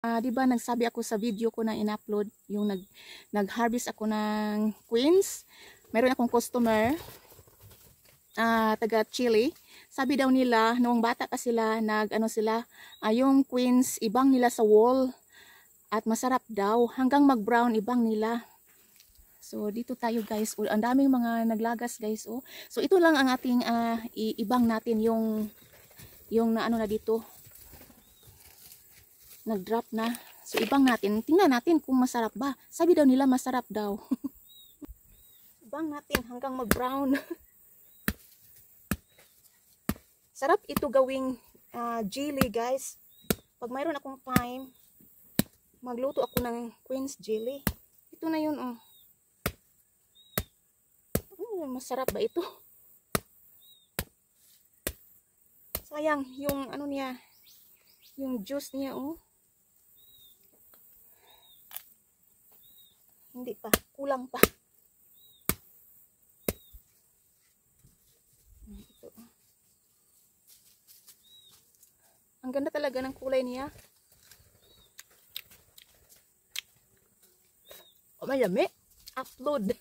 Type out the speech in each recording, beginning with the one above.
'Di ba nagsabi ako sa video ko na in-upload yung nag-harvest ako ng queens. Meron akong customer taga Chile. Sabi daw nila noong bata pa sila yung queens ibang nila sa wall at masarap daw hanggang mag-brown ibang nila. So dito tayo guys. Ang daming mga naglagas guys. So ito lang ang ating ibang natin yung na dito. Nag-drop na. So ibang natin. Tingnan natin kung masarap ba. Sabi daw nila masarap daw. Ibang natin hanggang mag-brown. Sarap ito gawing jelly guys. Pag mayroon akong time, magluto ako ng queen's jelly. Ito na yun masarap ba ito? Sayang yung niya, yung juice niya hindi pa, kulang pa. Ito. Ang ganda talaga ng kulay niya. May lami. Upload.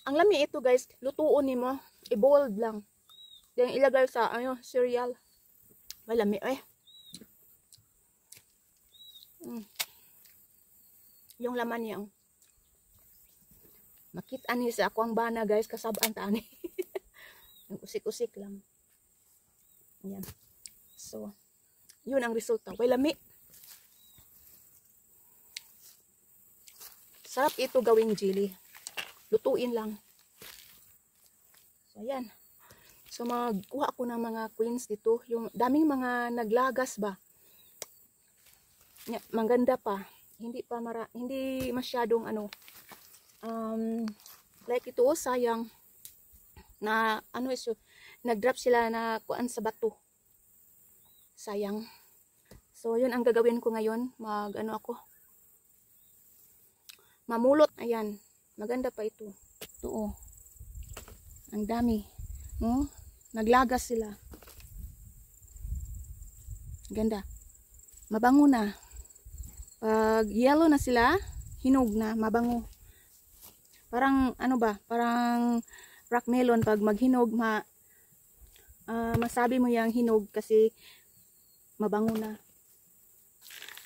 Ang lami ito guys, lutuon nimo, i-boiled lang. Then ilagay sa cereal. May lami Yung laman niya makita ni sa ako ang bana guys, kasabaan tani. Ang usik-usik lang. Yan. So, yun ang resulta. May lami. Sarap ito gawing jelly. Lutuin lang. So, ayan. So, magkuha ako ng mga queens dito. Yung daming mga naglagas ba. Maganda pa. Hindi masyadong like ito sayang na nag-drop sila na kuan sa bato. Sayang. So, yun ang gagawin ko ngayon. Mamulot. Ayan. Maganda pa ito. Ito ang dami. Naglagas sila. Ganda. Mabango na. Pag yellow na sila, hinog na, mabango. Parang parang rock melon pag maghinog, masabi mo yung hinog kasi mabango na.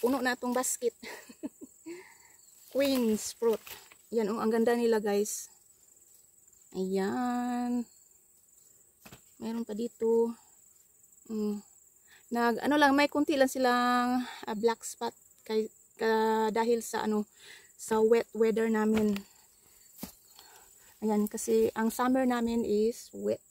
Puno na itong basket. Queen's fruit. Yan, ang ganda nila guys. Ayan. Mayroon pa dito. May kunti lang silang black spot dahil sa sa wet weather namin. Ayan, kasi ang summer namin is wet.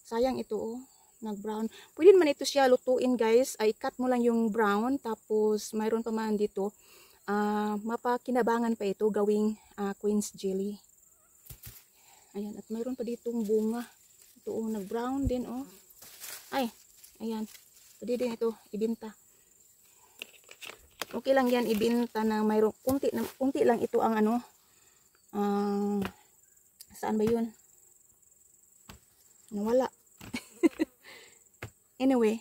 Sayang ito nag-brown. Pwede naman ito siya lutuin guys. Cut mo lang yung brown, tapos mayroon pa man dito. Mapakinabangan pa ito gawing queen's jelly. Ayan, at mayroon pa ditong bunga. Ito nag-brown din Ay, ayan. Pwede din ito ibenta. Okay lang yan ibenta na mayroon kunti lang ito ang saan ba yun? Nawala. Anyway,